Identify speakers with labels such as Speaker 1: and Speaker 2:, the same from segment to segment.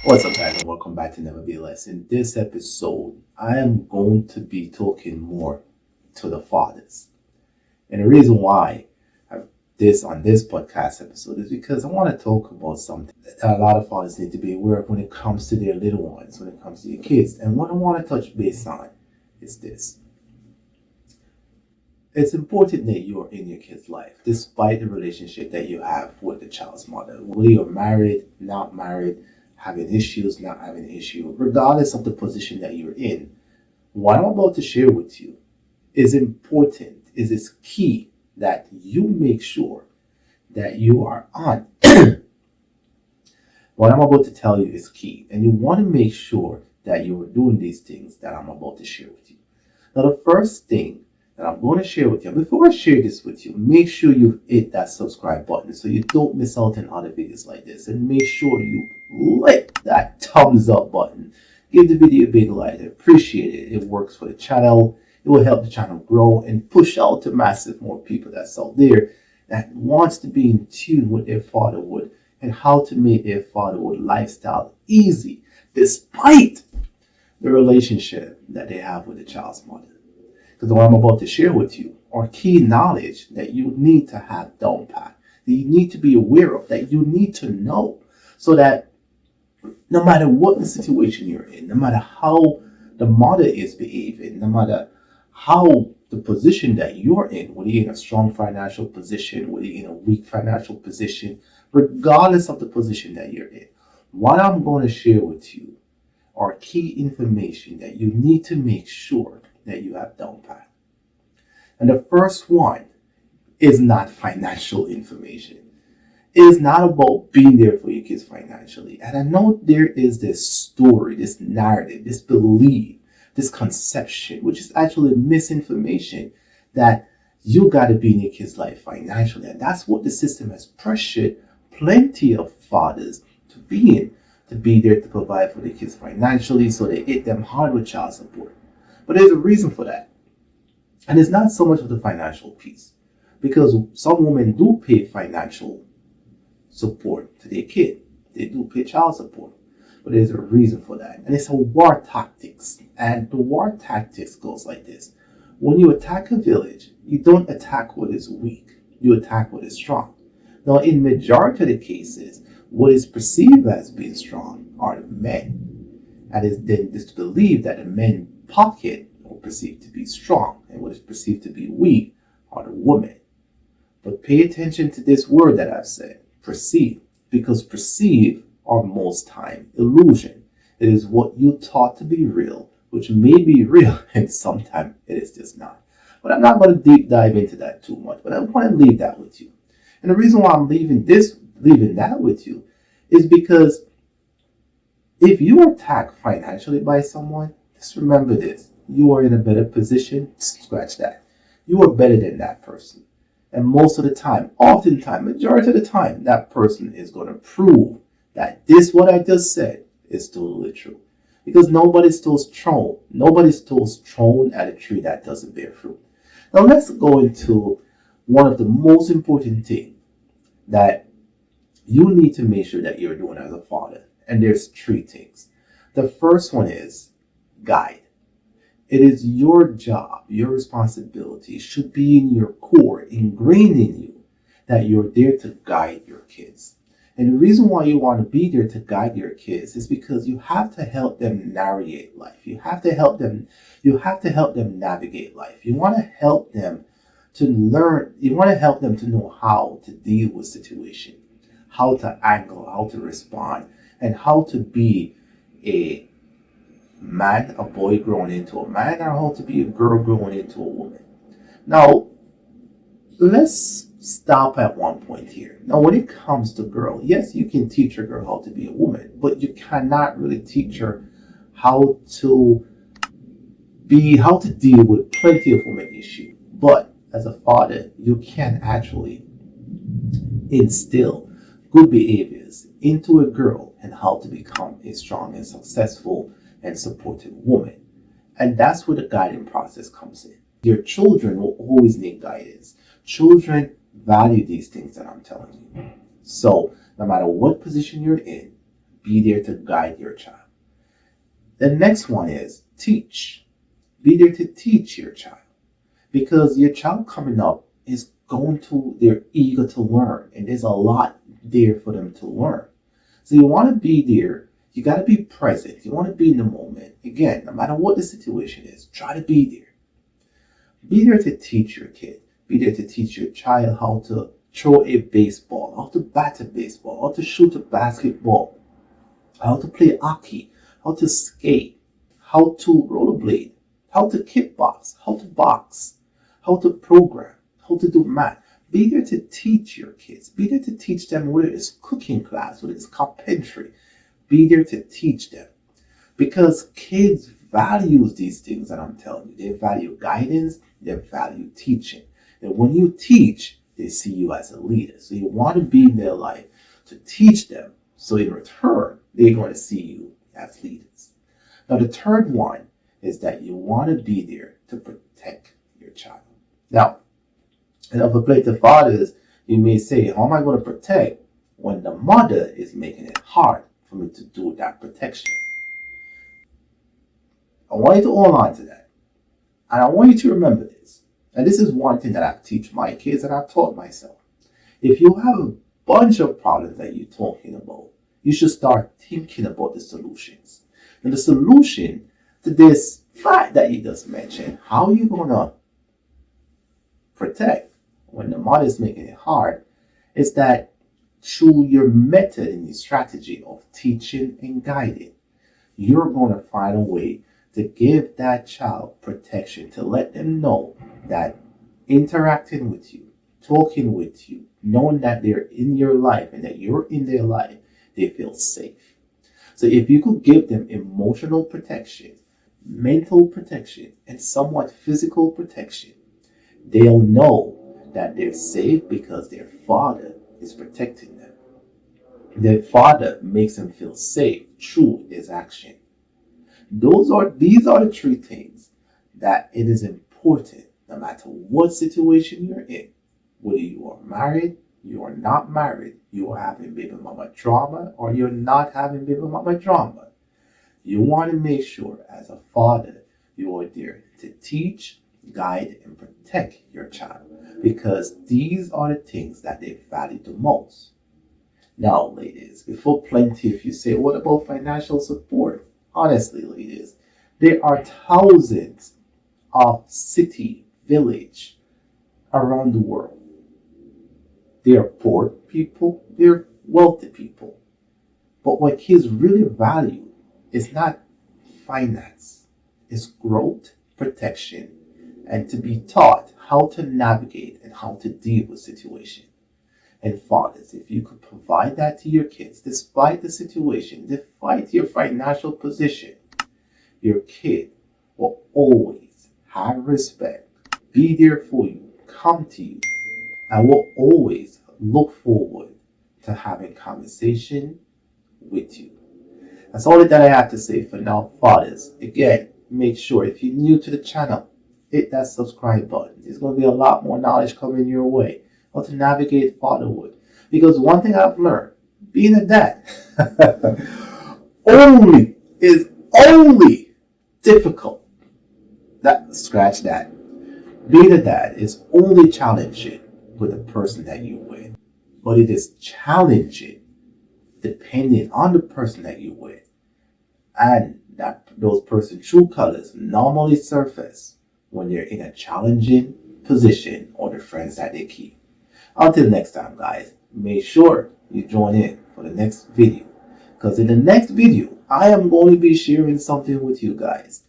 Speaker 1: What's up, guys, and welcome back to Neverbeless. In this episode, I am going to be talking more to the fathers. And the reason why on this podcast episode is because I want to talk about something that a lot of fathers need to be aware of when it comes to their little ones, when it comes to your kids. And what I want to touch base on is this. It's important that you're in your kid's life, despite the relationship that you have with the child's mother. Whether you're married, not married, having issues, not having issues, regardless of the position that you're in, what I'm about to share with you is important, is key that you make sure that you are on. What I'm about to tell you is key, and you want to make sure that you are doing these things that I'm about to share with you. Now, the first thing that I'm going to share with you, before I share this with you, make sure you hit that subscribe button so you don't miss out on other videos like this, and make sure you hit that thumbs up button. Give the video a big like. I appreciate it. It works for the channel. It will help the channel grow and push out to massive more people that's out there that wants to be in tune with their fatherhood and how to make their fatherhood lifestyle easy despite the relationship that they have with the child's mother. Because what I'm about to share with you are key knowledge that you need to have down pat, that you need to be aware of, that you need to know, so that no matter what the situation you're in, no matter how the mother is behaving, no matter how the position that you're in, whether you're in a strong financial position, whether you're in a weak financial position, regardless of the position that you're in, what I'm going to share with you are key information that you need to make sure that you have down pat. And the first one is not financial information. It is not about being there for your kids financially. And I know there is this story, this narrative, this belief, this conception, which is actually misinformation, that you got to be in your kid's life financially. And that's what the system has pressured plenty of fathers to be in, to be there to provide for their kids financially, so they hit them hard with child support. But there's a reason for that. And it's not so much of the financial piece, because some women do pay financial support to their kid. They do pay child support. But there's a reason for that. And it's a war tactics. And the war tactics goes like this. When you attack a village, you don't attack what is weak. You attack what is strong. Now, in majority of the cases, what is perceived as being strong are the men. And it's then disbelieved that the men pocket or perceived to be strong, and what is perceived to be weak are the women. But pay attention to this word that I've said, perceive, because perceive are most time illusion. It is what you thought to be real, which may be real, and sometimes it is just not. But I'm not going to deep dive into that too much, but I want to leave that with you. And the reason why I'm leaving that with you is because if you are attacked financially by someone, just remember this. You are in a better position. Scratch that. You are better than that person. And most of the time, oftentimes, majority of the time, that person is going to prove that what I just said is totally true. Because nobody's thrown at a tree that doesn't bear fruit. Now let's go into one of the most important things that you need to make sure that you're doing as a father. And there's three things. The first one is guide. It is your job, your responsibility, should be in your core, ingrained in you, that you're there to guide your kids. And the reason why you want to be there to guide your kids is because you have to help them navigate life. You have to help them navigate life. You want to help them to learn, you want to help them to know how to deal with situation, how to angle, how to respond, and how to be a man, a boy growing into a man, or how to be a girl growing into a woman. Now, let's stop at one point here. Now, when it comes to girl, yes, you can teach a girl how to be a woman, but you cannot really teach her how to deal with plenty of women issues. But as a father, you can actually instill good behaviors into a girl and how to become a strong and successful and supportive woman. And that's where the guiding process comes in. Your children will always need guidance. Children value these things that I'm telling you. So no matter what position you're in, Be there to guide your child. The next one is teach. Be there to teach your child. Because your child coming up is they're eager to learn. And there's a lot there for them to learn. So you want to be there. You got to be present. You want to be in the moment. Again, no matter what the situation is, try to be there. Be there to teach your kid. Be there to teach your child how to throw a baseball, how to bat a baseball, how to shoot a basketball, how to play hockey, how to skate, how to rollerblade, how to kickbox, how to box, how to program, how to do math. Be there to teach your kids. Be there to teach them whether it's cooking class, whether it's carpentry. Be there to teach them. Because kids value these things that I'm telling you. They value guidance, they value teaching. And when you teach, they see you as a leader. So you want to be in their life to teach them. So in return, they're going to see you as leaders. Now, the third one is that you want to be there to protect your child. Now, and if I play to fathers, you may say, how am I going to protect when the mother is making it hard for me to do that protection? I want you to hold on to that. And I want you to remember this. And this is one thing that I teach my kids and I've taught myself. If you have a bunch of problems that you're talking about, you should start thinking about the solutions. And the solution to this fact that you just mentioned, how are you going to protect when the mother is making it hard, is that through your method and your strategy of teaching and guiding, you're going to find a way to give that child protection, to let them know that interacting with you, talking with you, knowing that they're in your life and that you're in their life, they feel safe. So if you could give them emotional protection, mental protection, and somewhat physical protection, they'll know that they're safe because their father is protecting them. Their father makes them feel safe through his action. These are the three things that it is important, no matter what situation you're in, whether you are married, you are not married, you are having baby mama drama, or you're not having baby mama drama. You want to make sure as a father you are there to teach, guide, and protect your child, because these are the things that they value the most. Now, ladies, before plenty of you say, what about financial support? Honestly, ladies, there are thousands of city, village around the world. There are poor people, there are wealthy people. But what kids really value is not finance, it's growth, protection, and to be taught how to navigate and how to deal with situations. And fathers, if you could provide that to your kids, despite the situation, despite your financial position, your kid will always have respect, be there for you, come to you, and will always look forward to having conversation with you. That's all that I have to say for now, fathers. Again, make sure if you're new to the channel, hit that subscribe button. There's going to be a lot more knowledge coming your way. How to navigate fatherhood. Because one thing I've learned, being a dad is only difficult. Scratch that. Being a dad is only challenging with the person that you're with. But it is challenging depending on the person that you're with. And that those person's true colors normally surface when they're in a challenging position or the friends that they keep. Until next time, guys, make sure you join in for the next video. Because in the next video, I am going to be sharing something with you guys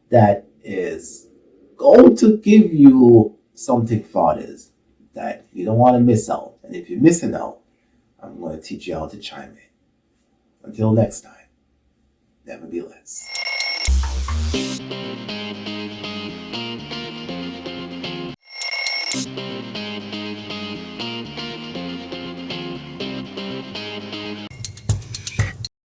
Speaker 1: that is going to give you something, fathers, that you don't want to miss out. And if you're missing out, I'm going to teach you how to chime in. Until next time, never be less.